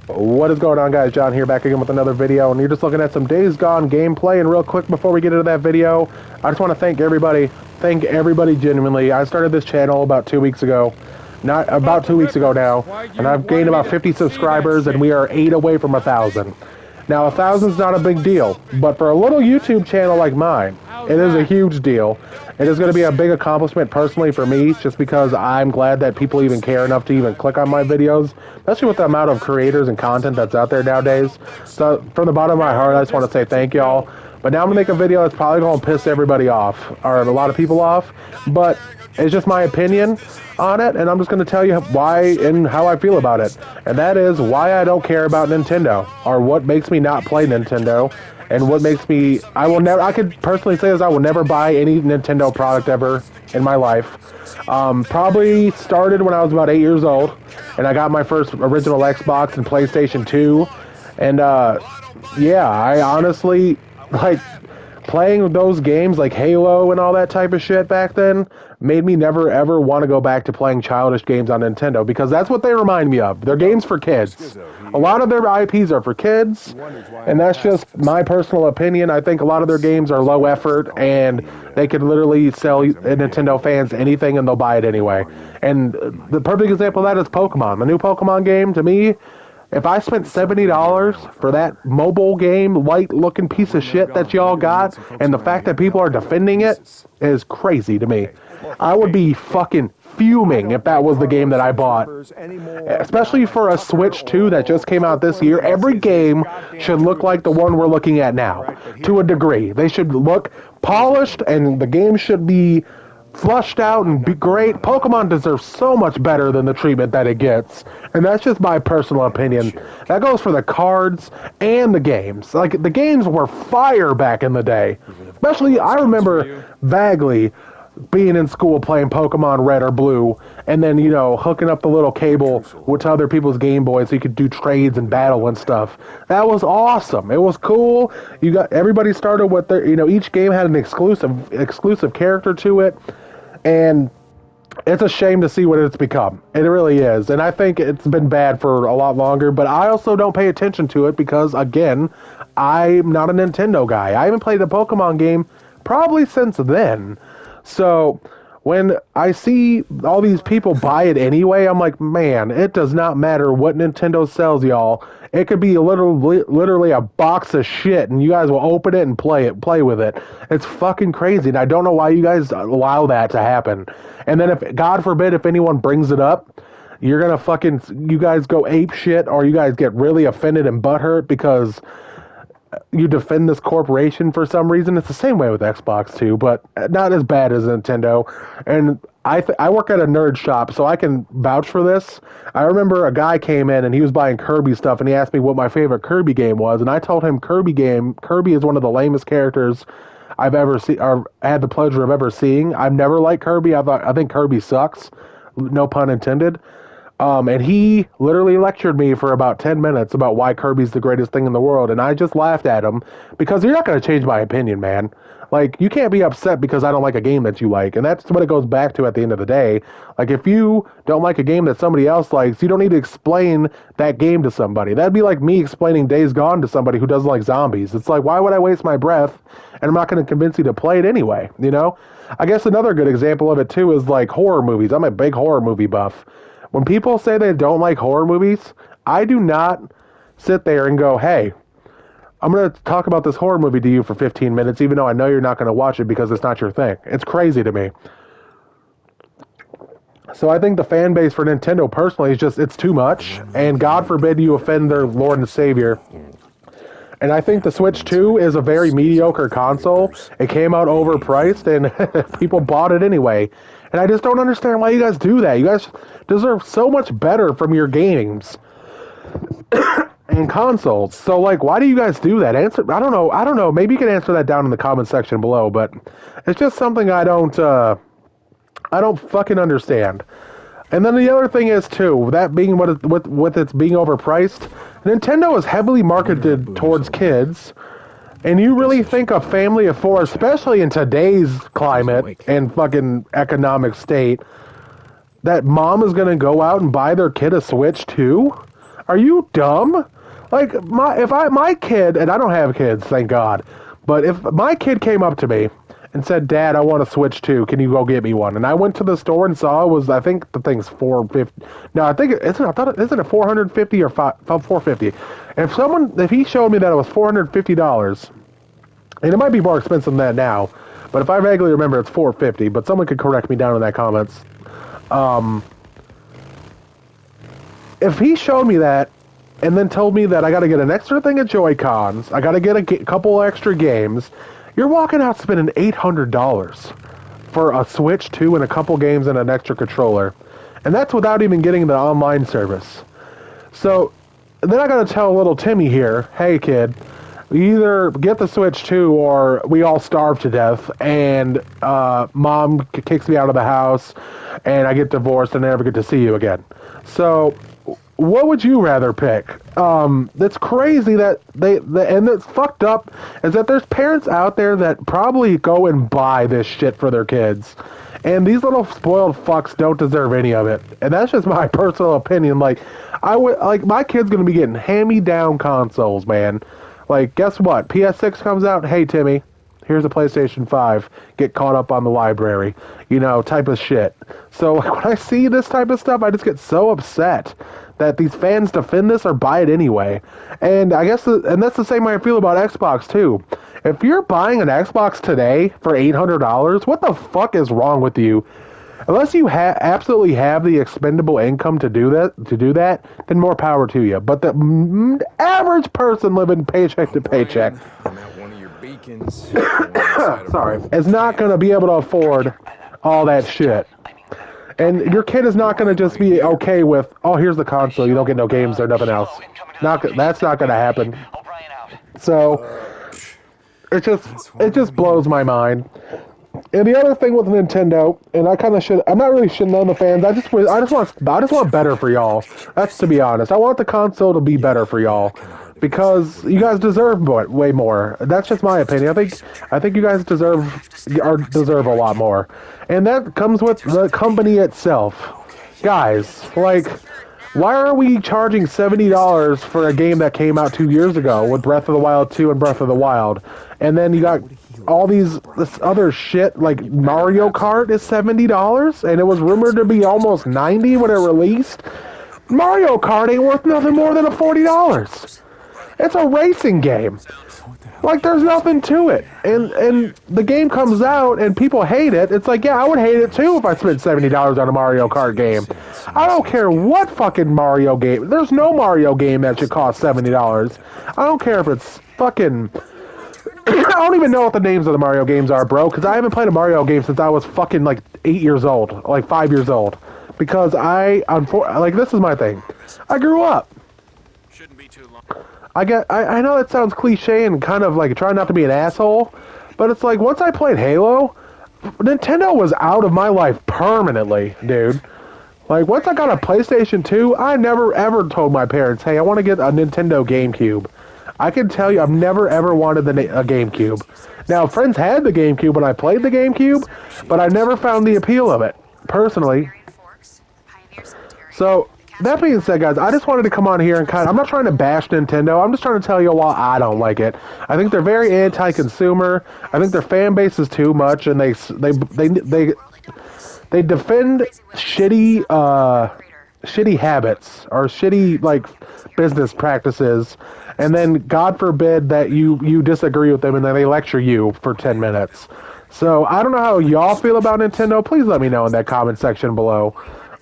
What is going on, guys? John here, back again with another video, and you're just looking at some Days Gone gameplay. And real quick, before we get into that video, I just want to thank everybody genuinely. I started this channel about 2 weeks ago, not about 2 weeks ago now, and I've gained about 50 subscribers, and we are 8 away from 1,000. Now, 1,000 is not a big deal, but for a little YouTube channel like mine, it is a huge deal. It is going to be a big accomplishment personally for me, just because I'm glad that people even care enough to even click on my videos, especially with the amount of creators and content that's out there nowadays. So, from the bottom of my heart, I just want to say thank y'all. But now I'm going to make a video that's probably going to piss everybody off, or a lot of people off, but it's just my opinion on it, and I'm just going to tell you why and how I feel about it. And that is why I don't care about Nintendo, or what makes me not play Nintendo, and what makes me, I could personally say is I will never buy any Nintendo product ever in my life. Probably started when I was about 8 years old, and I got my first original Xbox and PlayStation 2, and yeah, I honestly, like, playing those games like Halo and all that type of shit back then made me never ever want to go back to playing childish games on Nintendo, because that's what they remind me of. They're games for kids. A lot of their IPs are for kids, and that's just my personal opinion. I think a lot of their games are low effort, and they could literally sell Nintendo fans anything and they'll buy it anyway. And the perfect example of that is Pokemon. The new Pokemon game, to me, if I spent $70 for that mobile game, light-looking piece of shit that y'all got, and the fact that people are defending it is crazy to me. I would be fucking fuming if that was the game that I bought. Especially for a Switch 2 that just came out this year. Every game should look like the one we're looking at now, to a degree. They should look polished, and the game should be flushed out and be great. Pokemon deserves so much better than the treatment that it gets, and that's just my personal opinion. That goes for the cards and the games. Like, the games were fire back in the day. Especially, I remember vaguely being in school playing Pokemon Red or Blue, and then, you know, hooking up the little cable to other people's Game Boys so you could do trades and battle and stuff. That was awesome. It was cool. Everybody started with their, you know, each game had an exclusive character to it. And it's a shame to see what it's become. It really is. And I think it's been bad for a lot longer, but I also don't pay attention to it because, again, I'm not a Nintendo guy. I haven't played a Pokemon game probably since then. So when I see all these people buy it anyway, I'm like, man, it does not matter what Nintendo sells, y'all. It could be literally a box of shit, and you guys will open it and play with it. It's fucking crazy, and I don't know why you guys allow that to happen. And then, if God forbid, if anyone brings it up, you're gonna you guys go ape shit, or you guys get really offended and butthurt because you defend this corporation for some reason. It's the same way with Xbox too, but not as bad as Nintendo. And I work at a nerd shop, so I can vouch for this. I remember a guy came in and he was buying Kirby stuff, and he asked me what my favorite Kirby game was, and I told him Kirby is one of the lamest characters I've ever seen, or had the pleasure of ever seeing. I've never liked Kirby. I think Kirby sucks. No pun intended. And he literally lectured me for about 10 minutes about why Kirby's the greatest thing in the world, and I just laughed at him, because you're not going to change my opinion, man. Like, you can't be upset because I don't like a game that you like, and that's what it goes back to at the end of the day. Like, if you don't like a game that somebody else likes, you don't need to explain that game to somebody. That'd be like me explaining Days Gone to somebody who doesn't like zombies. It's like, why would I waste my breath, and I'm not going to convince you to play it anyway, you know? I guess another good example of it, too, is, like, horror movies. I'm a big horror movie buff. When people say they don't like horror movies, I do not sit there and go, hey, I'm going to talk about this horror movie to you for 15 minutes, even though I know you're not going to watch it because it's not your thing. It's crazy to me. So I think the fan base for Nintendo personally is just, it's too much, and God forbid you offend their Lord and Savior. And I think the Switch 2 is a very mediocre console. It came out overpriced, and people bought it anyway. And I just don't understand why you guys do that. You guys deserve so much better from your games and consoles. So, like, why do you guys do that? I don't know. Maybe you can answer that down in the comment section below. But it's just something I don't fucking understand. And then the other thing is, too, that being with it's being overpriced, Nintendo is heavily marketed towards kids. And you really think a family of four, especially in today's climate and fucking economic state, that mom is going to go out and buy their kid a Switch too? Are you dumb? Like, my kid, and I don't have kids, thank God, but if my kid came up to me and said, Dad, I want a Switch 2, can you go get me one? And I went to the store and saw it was, I think the thing's $450. No, I think isn't it $450 or $450? If he showed me that it was $450, and it might be more expensive than that now, but if I vaguely remember, it's $450, but someone could correct me down in that comments. If he showed me that, and then told me that I got to get an extra thing of Joy-Cons, I got to get a couple extra games, you're walking out spending $800 for a Switch 2 and a couple games and an extra controller. And that's without even getting the online service. So, then I got to tell little Timmy here, hey kid, either get the Switch 2 or we all starve to death and mom kicks me out of the house and I get divorced and I never get to see you again. So, what would you rather pick? That's crazy that and it's fucked up is that there's parents out there that probably go and buy this shit for their kids. And these little spoiled fucks don't deserve any of it. And that's just my personal opinion. Like, my kid's gonna be getting hand-me-down consoles, man. Like, guess what? PS6 comes out, hey Timmy, here's a PlayStation 5. Get caught up on the library. You know, type of shit. So, like, when I see this type of stuff, I just get so upset that these fans defend this or buy it anyway. And I guess, and that's the same way I feel about Xbox, too. If you're buying an Xbox today for $800, what the fuck is wrong with you? Unless you absolutely have the expendable income to do that, then more power to you. But the average person living paycheck to paycheck, I'm at one of your beacons. sorry, is not going to be able to afford all that shit. And your kid is not going to just be okay with, oh, here's the console, you don't get no games or nothing else. That's not going to happen. So, it just blows my mind. And the other thing with Nintendo, and I'm not really shitting on the fans. I just want better for y'all. That's to be honest. I want the console to be better for y'all because you guys deserve way more. That's just my opinion. I think you guys deserve a lot more, and that comes with the company itself, guys. Like, why are we charging $70 for a game that came out 2 years ago with Breath of the Wild 2 and Breath of the Wild, and then you got all this other shit like Mario Kart is $70 and it was rumored to be almost $90 when it released. Mario Kart ain't worth nothing more than $40. It's a racing game. Like, there's nothing to it. And the game comes out and people hate it. It's like, yeah, I would hate it too if I spent $70 on a Mario Kart game. I don't care what fucking Mario game. There's no Mario game that should cost $70. I don't care if it's fucking I don't even know what the names of the Mario games are, bro, because I haven't played a Mario game since I was fucking, like, 8 years old, like, 5 years old. Because this is my thing. I grew up. Shouldn't be too long. I know that sounds cliche and kind of, like, trying not to be an asshole, but it's like, once I played Halo, Nintendo was out of my life permanently, dude. Like, once I got a PlayStation 2, I never, ever told my parents, hey, I want to get a Nintendo GameCube. I can tell you, I've never ever wanted a GameCube. Now, friends had the GameCube when I played the GameCube, but I never found the appeal of it, personally. So, that being said, guys, I just wanted to come on here and I'm not trying to bash Nintendo, I'm just trying to tell you why I don't like it. I think they're very anti-consumer, I think their fan base is too much, and they defend shitty habits, or shitty, like, business practices, and then God forbid that you disagree with them and then they lecture you for 10 minutes. So I don't know how y'all feel about Nintendo. Please let me know in that comment section below.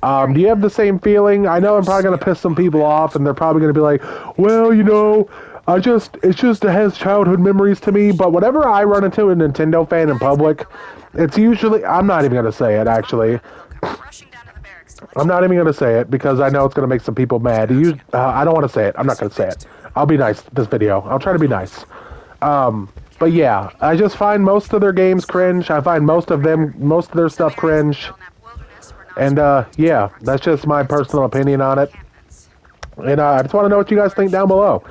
Do you have the same feeling? I know I'm probably going to piss some people off and they're probably going to be like, well, you know, it has childhood memories to me, but whenever I run into a Nintendo fan in public, it's usually, I'm not even going to say it actually. I'm not even going to say it because I know it's going to make some people mad. I don't want to say it. I'm not going to say it. I'll be nice this video. I'll try to be nice. But yeah, I just find most of their games cringe. I find most of their stuff cringe. And yeah, that's just my personal opinion on it. And I just want to know what you guys think down below.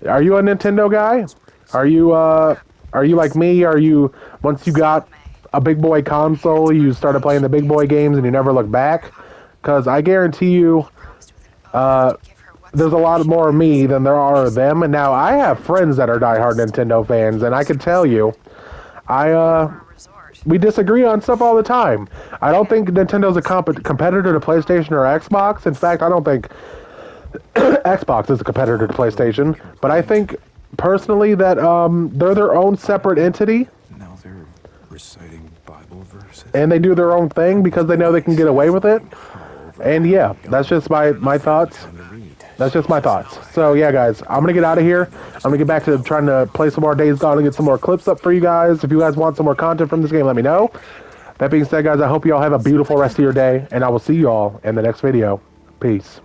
Are you a Nintendo guy? Are you like me? Are you, once you got a big boy console, you started playing the big boy games and you never look back? Because I guarantee you, there's a lot more of me than there are of them. And now I have friends that are diehard Nintendo fans, and I can tell you, we disagree on stuff all the time. I don't think Nintendo's a competitor to PlayStation or Xbox. In fact, I don't think Xbox is a competitor to PlayStation. But I think, personally, that they're their own separate entity. Now they're reciting Bible verses. And they do their own thing because they know they can get away with it. And yeah, that's just my thoughts. That's just my thoughts. So yeah, guys, I'm going to get out of here. I'm going to get back to trying to play some more Days Gone and get some more clips up for you guys. If you guys want some more content from this game, let me know. That being said, guys, I hope you all have a beautiful rest of your day, and I will see you all in the next video. Peace.